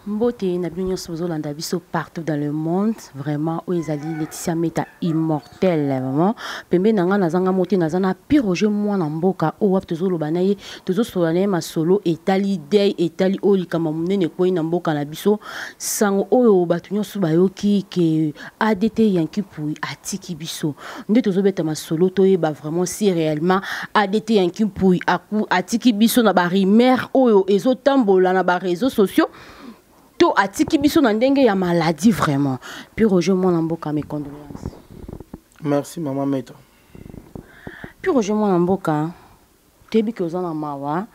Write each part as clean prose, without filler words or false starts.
Mbote na bino sozo landa biso partout dans le monde, vraiment où ezali Laetitia Meta immortelle vraiment. Pembe nanga nazanga moté nazana piroje moi na mboka o wap tozo lobana ye tozo solana ma solo etali day etali oli kama munene ko na mboka na biso sango oyo batu nyonso bayoki ke ADT yanki pour atiki biso. Nde tozo beta ma solo to yeba vraiment si réellement ADT yanki pour aku atiki biso na ba rumeur oyo ezotambola na ba réseaux sociaux. To atiki biso na ndenge ya maladie vraiment. Puis Roger moi na mboka mes condoléances. Merci maman Meta. Puis Roger moi na mboka tebi ke ozana mawa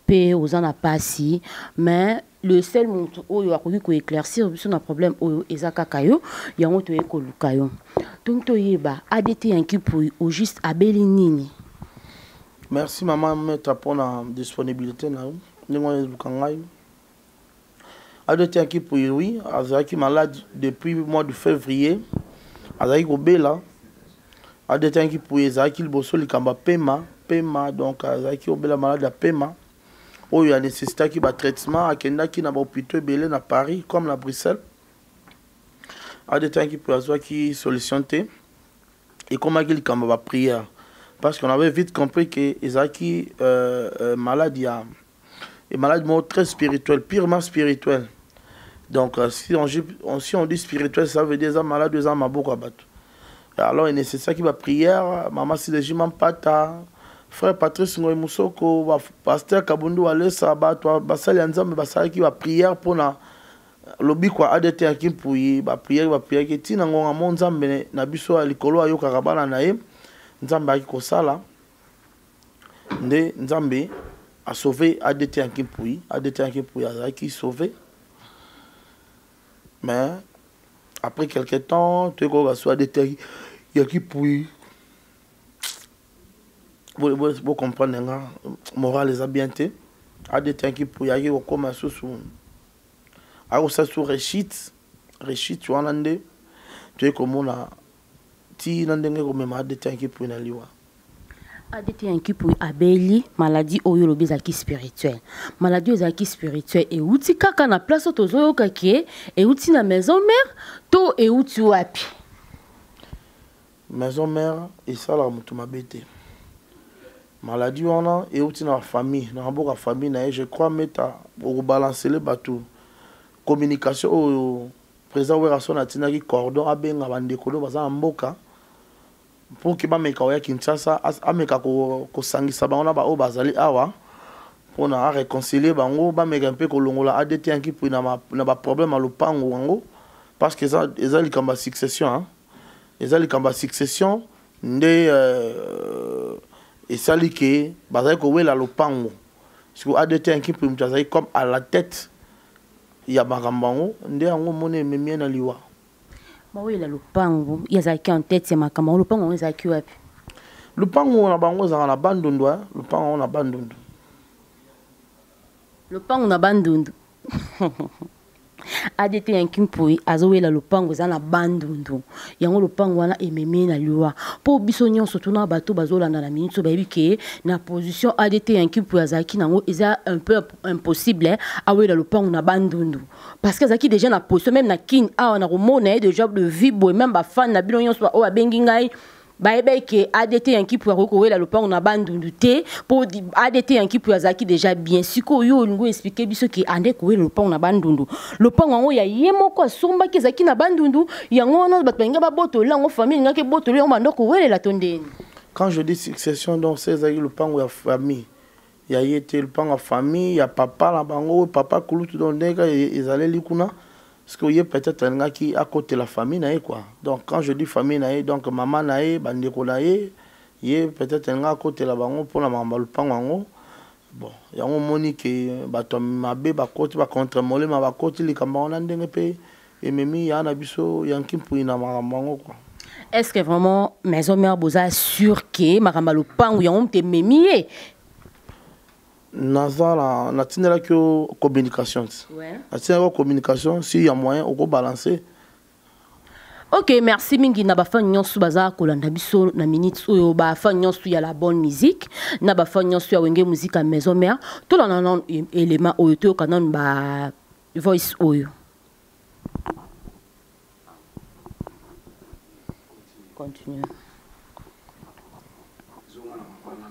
pe ozana pasi mais le seul monto oyo akoki ko éclaircir biso na problème oyo ezaka kayo yango to ekoluka yo. Donc to yeba ADT yanki pour au juste abeli nini. Merci maman Meta pour la disponibilité na yo. Ndingo lukangayo. ADT yanki pour oui, azaki malade depuis le mois de février. Azaki kobela. ADT yanki pour ezaki liboso likamba pema donc azaki obela malade à pema. Oyo a nécessité ki ba traitement akenda ki na ba hôpital belé na Paris comme na Bruxelles. ADT yanki pour azaki solution té. Et comment qu'il likamba ba prière parce qu'on avait vite compris que ezaki malade ya et malade très spirituel, purement spirituel. Donc, si on dit spirituel, ça veut dire que malade, deux ans, beaucoup abattu. Alors, il est nécessaire qu'il y ait prière. Maman, si les gens pata, frère Patrice Ngoy Moussoko, pasteur Kabundu Alessa, Basali Anzam, Basali qui va prière pour la lobby quoi, ADT à qui pour y prière, qui tient en mon Zambé, Nabiso à l'Ikolo, à Yokarabana Naïm, Nzamba qui kosala, Nzambé a sauvé ADT à qui pour y, ADT à qui pour y, qui sauvé. Mais après quelques temps, tu as soit des qui puis vous comprenez la morale les a bien été a des temps qui puis y a comme sous a ça sur rechit tu en ande tu es comme on a ti nandenge comme ma des temps qui puis na liwa ADT yanki pour abeli maladie oyo lobezaki spirituel. Maladie ezaki spirituel et outi kaka na place tozo kake et outi na maison mère to et outi wapi. Maison mère et ça la mutu mabete. Maladie on a et outi na famille, na boka famille na je crois meta pour balancer les bateaux. Communication au président Werason atina ki cordon abenga bandeko do baza mboka. Pour que bameka oya Kinshasa ameka ko sangisa bango ba o bazali awa pour na réconcilier bango bameka un peu ko longola ADT yanki pour na ba problème à lopango wango parce que ça ezali kamba succession hein ezali kamba succession nde esali ke bazali ko wela lopango parce que ADT yanki pour mtazali comme à la tête ya makambango nde yango mone memie na liwa. Oui, le lupango, il y a qui en tête, c'est ma camarade. Le lupango, on est qui wapi? Le lupango, on a bango, on a bandundu. Le lupango, on a bandundu. Le lupango, on a bandundu. ADT yanki mpoi azowela lupango za na bandundu yango lupango wana ememe na liwa po biso nyonso tuna bato bazolanda na minute bayebi ke na position ADT yanki mpoi azaki nango eza un peu impossible awela lupango na bandundu parce que azaki déjà na position même na kin a na romona déjà de vibo même ba fan na bino nyonso o abengi ngai baebe ke ADT yanki pour rekowela lopango na bandundu te pour ADT yanki pour azaki déjà bien siko yo ngo expliquer biso ke ande kowela lopango na bandundu lopango ngo ya yemoko asomba ke zaki na bandundu yango na bato nga ba botola ngo famille ngake botola ngo bandoko welela tondeni. Quand je dis succession donc c'est zaki lopango ya famille ya yete lopango ya famille ya papa la bango papa kulutu donc ndeka ezale likuna. Parce qu'il y a peut-être un gars qui est à côté de la famille, quoi. Donc quand je dis famille, donc maman, bandeko, il y a peut-être un gars à côté de la bango pour la maman, le pango. Bon, il y a un moni qui ma bébé côté va contre molé, ma côté les camarades n'ont pas et même il y a un abisso, il y a un qui pour une maman, quoi. Est-ce que vraiment maison mère boza sûr que ma maman le pango y a un te mémier? Nazala natinela que communication. Ouais. Natinela communication si y a moyen on peut balancer. Ok, merci mingi na bafa nyonso baza kolanda biso na minute oyo bafa nyonso ya la bonne musique na bafa nyonso ya wenge musique à maison mère tout la non élément oyo to kanon ba voice oyo. Continue.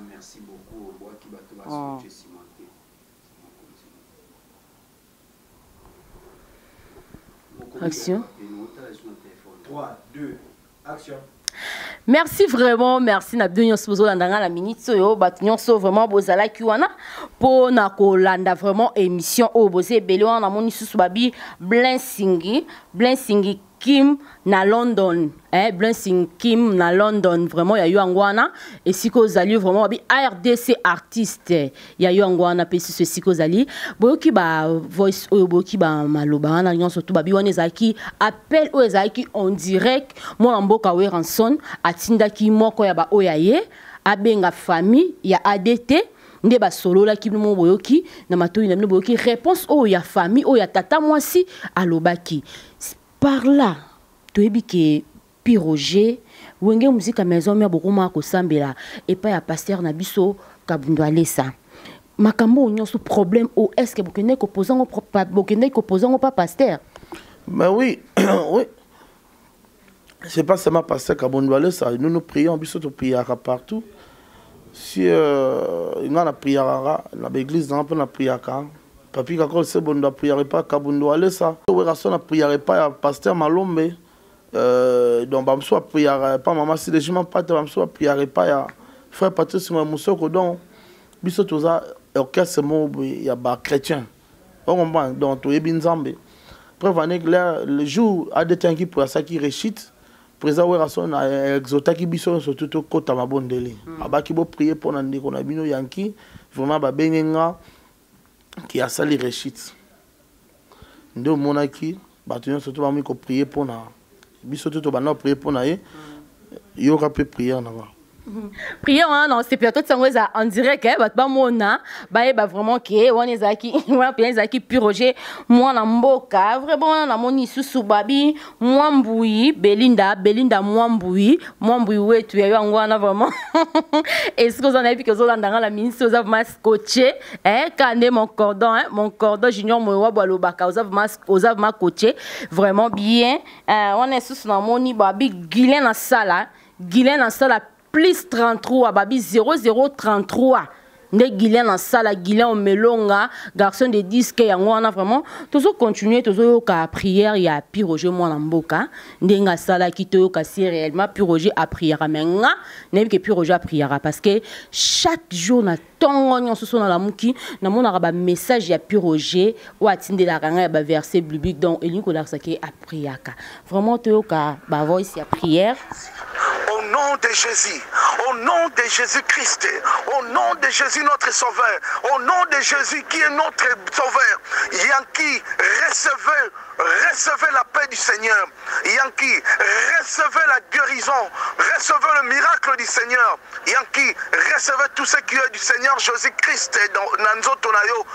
Merci beaucoup. Action. 3, 2, action. Merci vraiment, merci Nabdo Nyonso Landanga la minute so bat Nyonso vraiment bozala kiwana po na ko landa vraiment émission o bozé belon na moni susu babi Blessing Kim na London, Blessing Kim na London, vraiment ya yo angwana et siko zali vraiment babi ARDC artiste ya yo angwana pe si siko zali boki ba voice o boki ba maloba na Nyonso to babi wana ezaki appel o ezaki en direct mo mboka we ranson atinda ki moko ya ba oyaye abenga famille ya ADT nde ba solola ki mo boyoki na matoyi na boyoki réponse o ya famille o ya tata mwasi alobaki par là tu es que Piroger wenge musique maison mia bokoma ko sambela et pas ya pasteur na biso Kabundo Alessa makambo nyonso problème o est-ce que bokene ko posant pas pasteur. Mais oui oui. C'est pas seulement pasteur Kabundo Alessa, nous prions biso to priera partout. Si il y a la prière dans l'église dans la prière papi quand c'est bon de prière pas Kabundo Alessa on a prière pas pasteur Malombe donc bam soit prière pas maman si les gens pas bam soit prière pas ya frère Patrice Musoko donc biso toza orchestre mo ya ba chrétien on comprend donc to yebi nzambe prévenir le jour a des temps qui pour ça qui réchite président Werason a exhorté qui biso surtout kota mabondeli abaki bo prier pour na ndiko na bino yanki vraiment ba bengenga qui a sali réchite ndo monaki batunyo surtout ba mi ko prier pour na biso to ba na prier pour na ye yo ka peut prier na ba prière non c'est plutôt ça en direct ba mona ba vraiment que on ezaki on ezaki Piroger moi na mboka vraiment na moni susu babi mwambui Belinda mwambui wetu ya yango na vraiment est-ce que vous en avez vu que Zolandanga la ministre vous avez coaché kande mon cordon junior moi balobaka vous avez coaché vraiment bien on est susu na moni babi Guilain na sala plus 33 babi 0033 ne Guilain na sala Guilain Melonga garçon de disque yango wana vraiment toujours continuer toujours ka prière ya Piroger moi na mboka ndenga sala kito ka si réellement Piroger a prière menga ne que Piroger a prière parce que chaque jour na tongo nyonso so na la muki na mona ba message ya Piroger ou atinde la ranga ba verset biblique donc elinko la saki a priaka vraiment to ka ba voice ya prière. Au nom de Jésus, au nom de Jésus-Christ, au nom de Jésus notre Sauveur, au nom de Jésus qui est notre Sauveur, Yankee, recevez la paix du Seigneur. Yankee, recevez la guérison, recevez le miracle du Seigneur. Yankee, recevez tout ce qui est du Seigneur Jésus-Christ dans Nanzo Tonayo.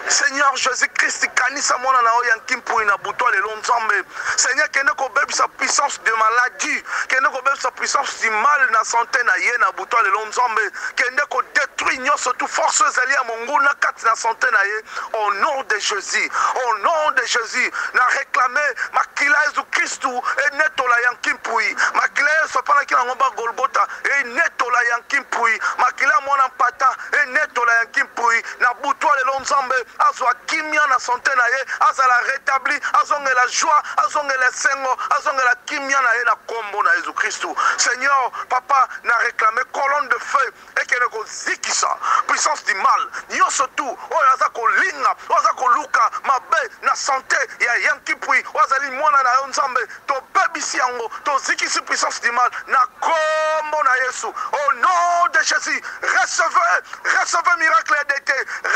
Seigneur Jésus-Christ, kanisa mona na Yankee pour une aboutoile et l'onzambe. Seigneur, que ne kobe sa puissance de maladie, que ne kobe sa puissance du mal na santé na ye na aboutoile et l'onzambe, que ne ko détruit surtout forces alliées à monguna kat na santé na ye. Au nom de Jésus, au nom de Jésus, na réclamer makila Jésus-Christ et neto la Yankee pour makila sopana ki na ngomba Golgotha et neto la Yankee pour makila mona pata et neto la Yankee pour na aboutoile et l'onzambe. Azwa kimia na santé na ye, azala rétabli, azonge la joie, azonge la sengo, azonge la kimia na ye na kombo na Jésus Christ. Seigneur, papa, n'a réclamé colonne de feu et que ne zikisa, puissance du mal. Nyo surtout, azako linga, azako luka, mabe na santé, ya yanki pui, azali mwana na yonzambe, to bebisi yango, to zikisi puissance du mal, na kombo na Yesu. Au nom de Jésus, recevez miracle d'été,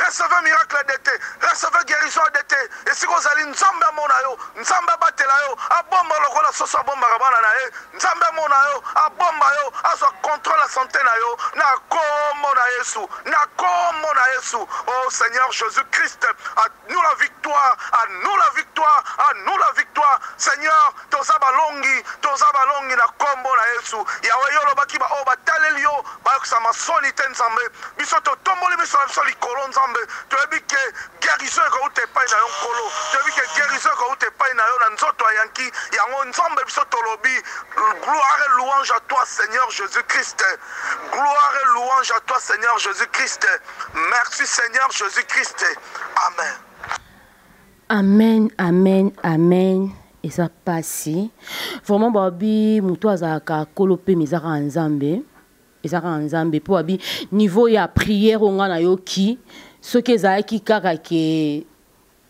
recevez miracle d'été, recevez guérison d'été. Et si vous allez nzambe monayo, nzambe batela yo, abomba lokola soso abomba rabana na ye, nzambe monayo, abomba yo, azo contrôle la santé na yo, na kombo na Yesu, na kombo na Yesu. Oh Seigneur Jésus-Christ, à nous la victoire, à nous la victoire, à nous la victoire. toi Seigneur toza balongi na kombo na Yesu yawe yolo baki ba o bataleli yo ba ko sama soni te nzambe biso to tomboli biso na biso likolo nzambe to ebike guérison ko ute pai na yo nkolo to ebike guérison ko ute pai na yo na nzoto yanki yango nzambe biso tolobi gloire et louange à toi Seigneur Jésus-Christ, gloire et louange à toi Seigneur Jésus-Christ, merci Seigneur Jésus-Christ, amen. Amen, amen, amen. Et ça passe. Vraiment, babi, muto azaka kolope mizaka nzambe. Ezaka nzambe po babi niveau ya prière onga na yo ki ce que zaki kaka ke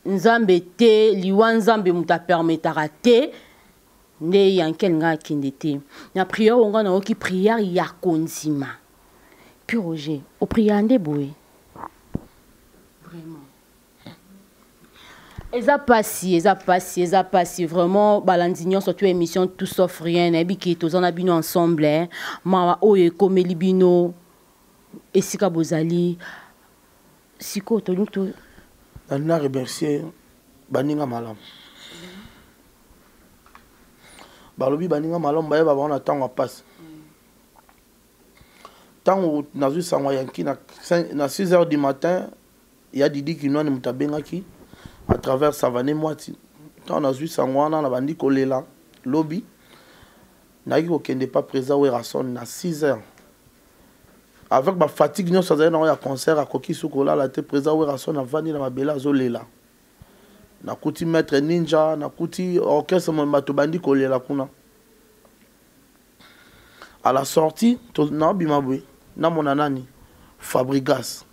nzambe te liwa nzambe muta permettra te ne yankel nga kinde te. Na prière onga na yo ki prière ya konzima. Puis Roger, au prière nde boye. Vraiment. Eza passi vraiment balandignon surtout émission tout sauf rien et qui tous en abino ensemble hein ma oye comme libino esika bozali siko to luto na remercier baninga malam balobi baninga malam baye ba on attend passe tant nazu sangwa yanki na 6h du matin il y a Didi qui nous mutabengaki à travers Savané Moiti. Quand on a vu Sangwana, on a bandi kolela lobby. Nagi okende pas présent ou rason à 6h. Avec ma fatigue, nous sommes un concert à Koki Sukola, la te présent ou rason à Vani la Mabela Zolela. Na kuti maître ninja, na kuti orchestre mon bato bandi kolela kuna. À la sortie, na bimabwe, na monanani Fabrigas.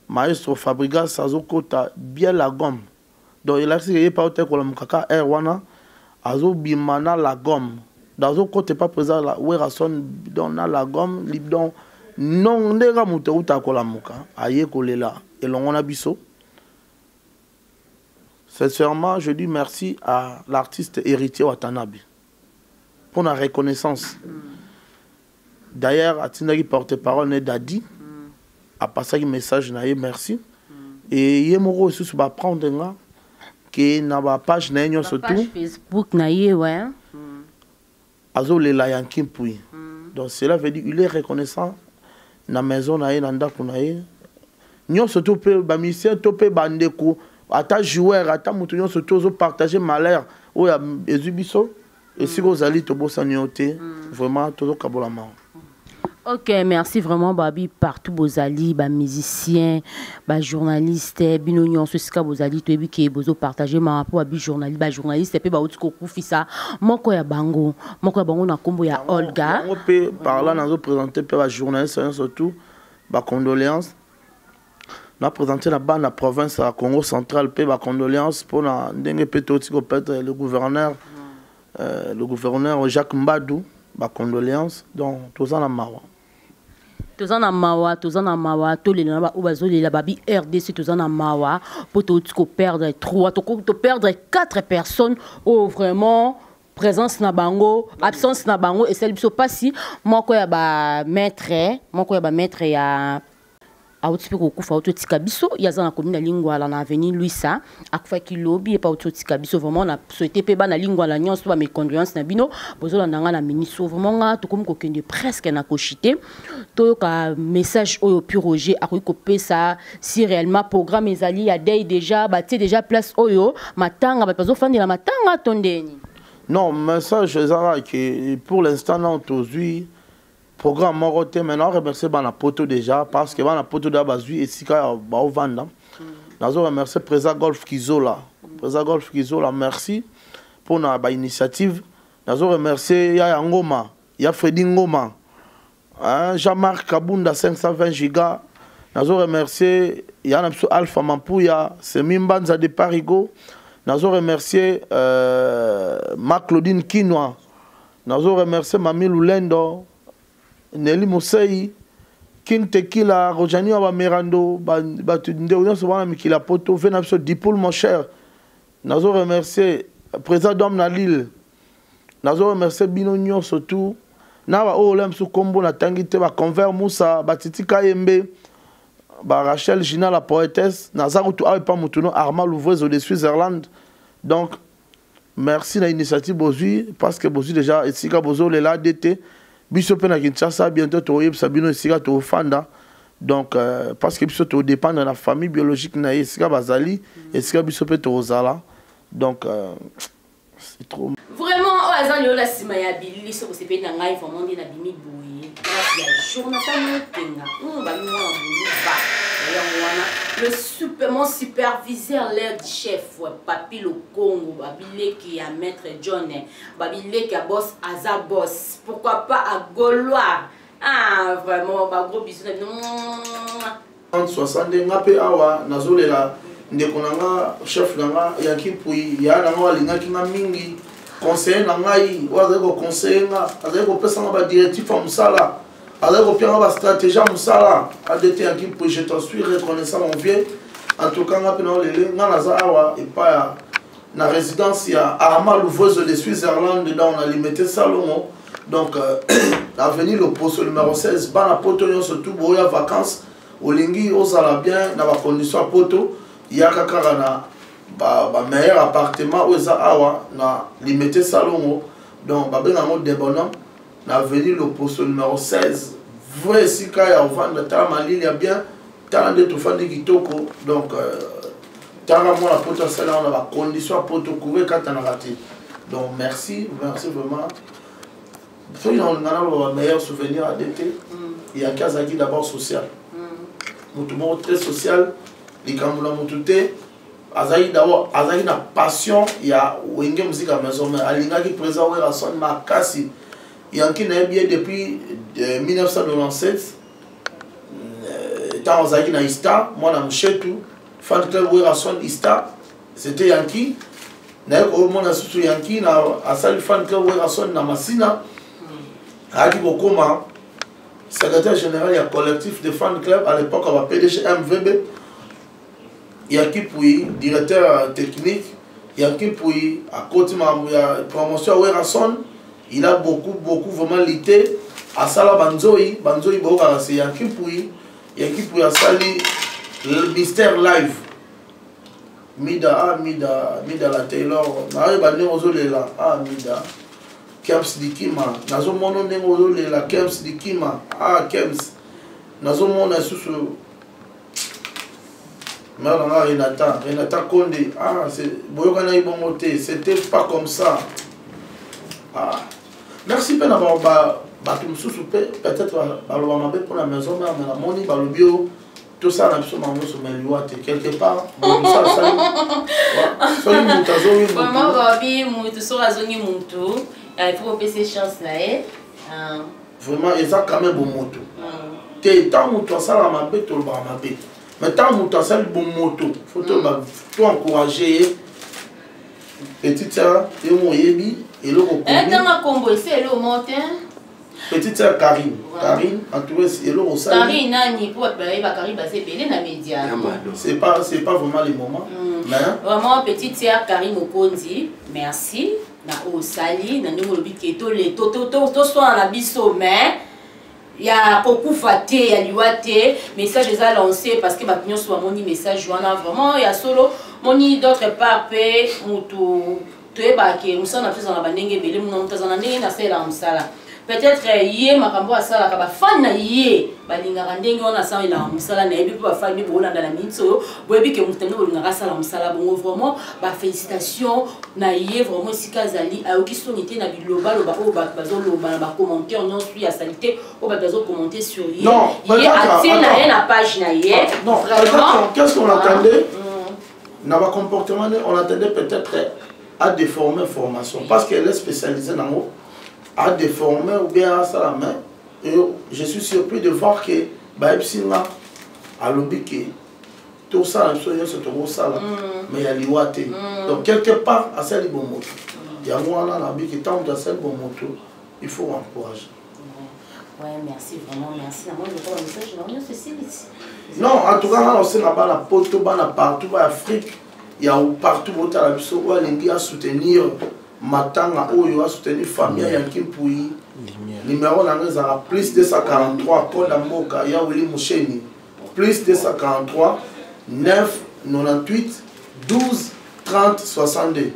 Maestro Fabrigas Sazokota bien la gomme. Donc il a dit qu'il pas au Mukaka Erwana Azo Bimana la gomme. Dans un côté pas présent la Werason donna la gomme libdon non nega muteuta kolamuka aye kolela et l'on a biso. Sincèrement, je dis merci à l'artiste héritier Watanabe pour la reconnaissance. D'ailleurs, Atinagi porte-parole n'est Dadi. A passé un message naïe merci et yemoro aussi va prendre nga que na ba page naïe surtout Facebook naïe ouais azo le la yankin puis donc cela veut dire il est reconnaissant na maison naïe nanda kunaïe nyo surtout pe ba musicien to pe bandeko ata joueur ata mutu nyo surtout zo partager malheur o ya ezubiso et si vous allez to bossa nyote vraiment to kabola ma. Ok, merci vraiment, Babi, partout, Bozali, ba musicien, ba journaliste, binonion, ce que Bozali, tu es qui bozo partagé, ma rapport à journaliste, ba journaliste, et puis ba outiko koufisa, moko ya bango na kombo ya Olga. On peut par là, nous présenter par journaliste, surtout, ba condoléances. On a présenté la bande la province à Congo central, pe ba condoléances pour na ndenge petotiko peut-être le gouverneur Jacques Mbadou, ba condoléances, donc tous en mawa. Tozana mawa, tous les naba ubazoli la babi RDC tozana mawa, pour to perdre 3, to perdre 4 personnes, oh vraiment présence na bango, absence na bango et celle pas si moko ya ba maître ya autipiko kufa autotika biso yaza na commune lingwa la na avenue Luisa akufa ki lobby et pas autotika biso vraiment na souhaité pe ba na lingwa la nyonso ba mes condoléances na bino bozola nanga na ministre vraiment nga to comme kokende presque na kochité to ka message oyo pi Roger akoki kopesa si réellement programme ezali ya day déjà batie déjà place oyo matanga ba bazo fandi la matanga tondeni. Non, message ezala que pour l'instant non tozui programme Moroté maintenant remercier bana poto déjà parce que bana poto da bazui et sika ba ovanda nazo remercier président Golf Kizola merci pour na ba initiative nazo remercier ya Ngoma ya Freddy Ngoma Jean-Marc Kabunda 520 giga nazo remercier ya napso Alpha Mampuya Semimbanza de Parigo nazo remercier ma Claudine Kinwa nazo remercier Mami Lulendo Nelly Mosei, King Tequila, Rojani Abamerando, Batunde, Sobana Mikila Poto, Venapso Dipoul, mon cher. Nazo remercier président d'homme na Lille. Nazo remercier Binonio surtout. Nawa Olem sous combo na Tangite, ba Convert Moussa, Batiti Kayembe, ba Rachel Gina la poétesse, Nazarutu Awepa Mutuno, Arma Louvrezo de Switzerland. Donc, merci na initiative bozui parce que bozui déjà esika bozo le la DT biso pe na Kinshasa bientôt to yebisa bino esika to fanda donc parce que biso to dépend de la famille biologique na esika bazali esika biso pe to zala donc c'est trop vraiment azali la sima ya bilili so ko sepe na ngai vraiment na bimi boye ya Jonathan Motenga ba mi mwana ba le mon superviseur l'air du chef Papi le Congo babileki ya maître John babileki ya boss Aza boss pourquoi pas à Gaulois ah vraiment ba gros bisous 60 ngape awa nazolela ndeko nanga chef nanga ya kipui ya nanga alingaki nga mingi conseiller nangai waza ko conseiller nga aza ko pesa nga ba directif fa musala alors au pire on va stratégie musala ADT ya kipui je t'en suis reconnaissant mon vieux en tout cas nga pena lele nga naza awa et pas na résidence ya Arma Louveuse de Switzerland dedans on a limité Salomon donc l'avenue le poste numéro 16 bana poto surtout boya vacances olingi osala bien na ba condition à poto yaka kaka na ba meilleur appartement oza awa na limité Salongo donc ba benga mo de bonhomme na avenue le poste numéro 16 vrai sika ya vendre ta malili bien ta de to fandi kitoko donc tanga mo la poto sala on a ba condition à poto couvrir quand on a raté donc merci vraiment il y a un meilleur souvenir à d'été il y a Kazaki d'abord social mutumo très social likamula mutute azali d'abord azali na passion ya wenge musique à maison mais alingaki présent wa son makasi yanki na bien depuis 1997 dans azali na Ista moi na mchetu fan club wa son Ista c'était yanki na ko mona susu yanki na asali fan club wa son na Masina aki bokoma secrétaire général du collectif de fan club à l'époque on va PDG MVB Yaki Pouy directeur technique Yaki Pouy à côté de promotion Werason il a beaucoup vraiment lutté à Sala Banzoi Boka c'est Yaki Pouy a sali le mystère live Mida la Taylor Marie Bande Ozolela Mida Kems Dikima, nazo mono nengo le la Kems Dikima, Kems, nazo mono susu, Merlanga Renata Konde, c'est Boyokana Ibongote, c'était pas comme ça. Merci bien d'avoir battu le sous peut-être Balobamabe pour la maison, mais la moni, Balobio, tout ça, on a besoin de se mettre quelque part. Tout ça, ça, vraiment, Babi, Moutou, Sorazoni Moutou. Il faut passer chance là. Vraiment, il y a quand même bon moto. Tant que ça la m'a bête, mais tant que ça le bon moto, faut tout encourager. Petite sœur, et mon yebi, et le combo, c'est le montin. Petite sœur Karine, entourée, et le Rosali. Karine, Nani, pour Karine, c'est belé dans les médias. C'est pas vraiment les moments. Vraiment, petite sœur Karine Okondi, merci. Na osali na ndongo lobiki to le to soit na biso mais ya kokufa te ya liwate message déjà lancé parce que bapignon soit moni message wana vraiment ya solo moni d'autre part pe mutu toyeba ke musana fisa na bandenge bele muna mutazana ndenge na sela musala peut-être yé makambo asala ka ba fan na yé balinga ndenge wana sa ila musala na yebi ba fan bi bolanda na mitso boyebi ke mutendo bolinga sala musala bongo vraiment ba félicitations na yé vraiment sikazali ayoki sonité na biloba loba o ba bazoloba ba commentaire non suis à salité o ba bazo commenter sur yé yé a na yé na page na yé non vraiment qu'est-ce qu'on attendait na ba comportement on attendait peut-être à déformer formation parce qu'elle est spécialisée dans à déformer ou bien à ça la main. Et je suis surpris de voir que Baïbsina a l'obéi tout ça, c'est tout ça mais il y a l'Iwate. Donc quelque part, à celle bon moto. Il y a moi là, qui tente à celle bon moto. Il faut encourager. Ouais, merci, vraiment merci. Moi, je vois un message, non, en tout cas, on sait là-bas, la poto, partout, en Afrique, il y a partout où tu as la mission, où elle a soutenir. Matanga oyo a soutenu famille Yankim Pouy numéro nangeza plus 243 code Mboka ya Willy Moucheni plus 243 9 98 12 30 62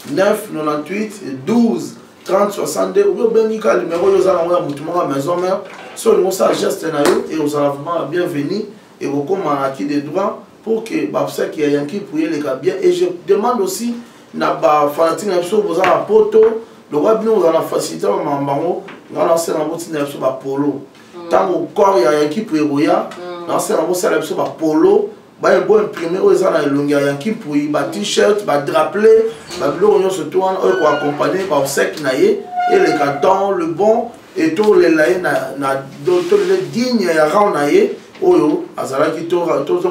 9 98 12 30 62 ou bien le numéro de la maison mère sur le geste et vous allez vraiment bienvenue et vous commandez acquis des droits pour que ça qui est yanki pour les cas bien. Et je demande aussi na ba fanatique na biso vous la poto le roi bien vous la facilité mambango na lancer na boti na biso ba polo tant au corps ya yanki pour roya na lancer na boti na biso ba polo ba bon imprimer aux ana longia yanki pour ba t-shirt ba drapelet ba blo on se tourne pour accompagner ba sec na ye et les cartons le bon et tous les laïcs na tous les dignes ya rang na ye oyo azalaki to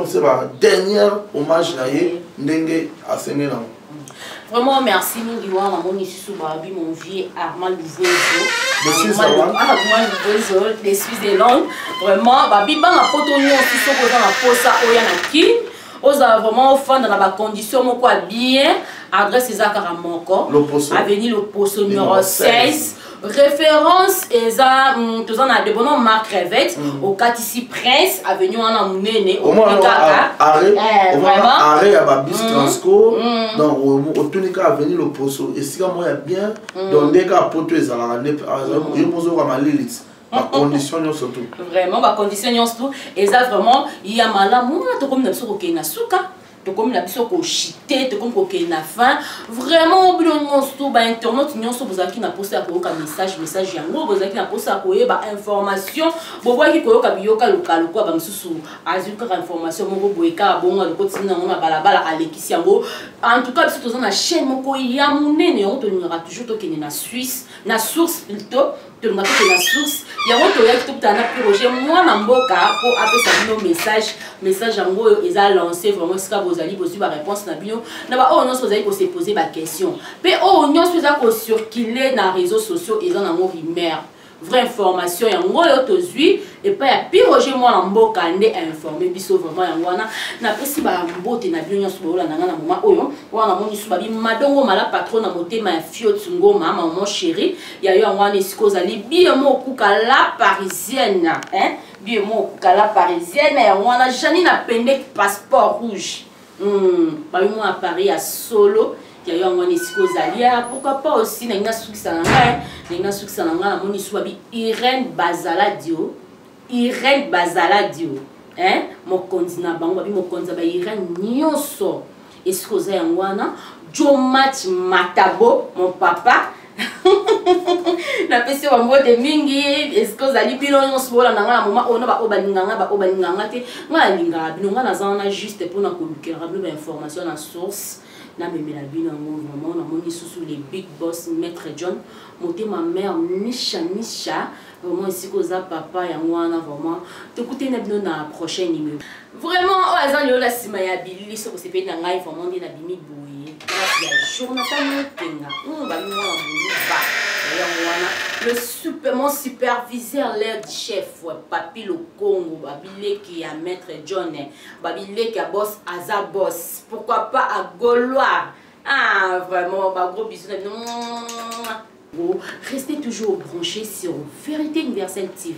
c'est ba dernier hommage na ye ndenge asengé na. Vraiment, merci, Mingiwa, mon ici, mon vieux Armand Louvezo. Armand Louvezo, des Suisses et Langues. Vraiment, Babi, ban la poto, nous, aussi, so, qu'on a posé ça, Oyanaki. Aux vraiment, fan dans la condition, mon quoi, bien. Adresse César Caramoko. Avenue Le Posso, numéro 16. Référence eza tous on a de bonnes marques Revette au Katici Prince avenue on a Mounene au Kaka vraiment arrêt à Babis Transco donc au Tunika avenue Le Posso et si moi y bien donc des cas pour tous les alors il pose comme à Lilith ma condition surtout vraiment ma condition surtout et ça vraiment il y a mal moi to comme na soko na suka to comme la biso ko chité to comme ko na fin vraiment bilon nyonso ba internet nyonso bozaki na poster ko ka message yango bozaki na poster ko ba information bo bwaki ko ka biyoka lokalo ko ba msusu azuka information moko boyeka bonga ko tina na balabala alekisi yango en tout cas biso to na chaîne moko ya munene on to nira toujours to kene na Suisse na source plutôt de la source il y a autre qui tout na projet moi na mboka pour appeler ça message en gros ils a lancé vraiment ce que vous allez poser la réponse na bio na ba oh non vous allez se poser la question mais oh non vous allez circuler dans réseaux sociaux ils ont un mot rumeur vraie information ya ngoyo tozui et pas ya piroger moi na mboka ndé informer biso vraiment ya ngwana na pesi ba mbote na bio nyonso bola na ngana mama oyo wana moni su babi madongo mala patron na motema ya fio tsungo mama mon chéri ya yo ngwana esiko zali bien mo kuka la parisienne hein bien mo kuka la parisienne ya ngwana Janine a pendé passeport rouge babi moi à Paris à Solo il y a eu un escozalia pourquoi pas aussi na ina succès na nga moni suabi Irène Bazaladio hein mo konzina bango babi mo konza ba Irène nyonso escoza yangwana Jomat Matabo mon papa na pesi wa mbote mingi escozali bilo nyonso bola na nga mama ona ba obalinganga te nga linga bino nga na zana juste pour na kolukera ba information na source na memela bino vraiment na moni sous les big boss maître John monter ma mère Misha vraiment ici koza papa ya ngwana vraiment t'écouter na bino na prochain numéro vraiment oza yo la sima ya Billy so se pe na ngai vraiment na bimi boye ya Jonathan Tenga ba ngwana ba mon superviseur l'air du chef papi le Congo babile qui a maître John babile qui a boss Aza boss pourquoi pas à Gaulois ah vraiment ba gros bisous restez toujours branchés sur Vérité Universelle TV.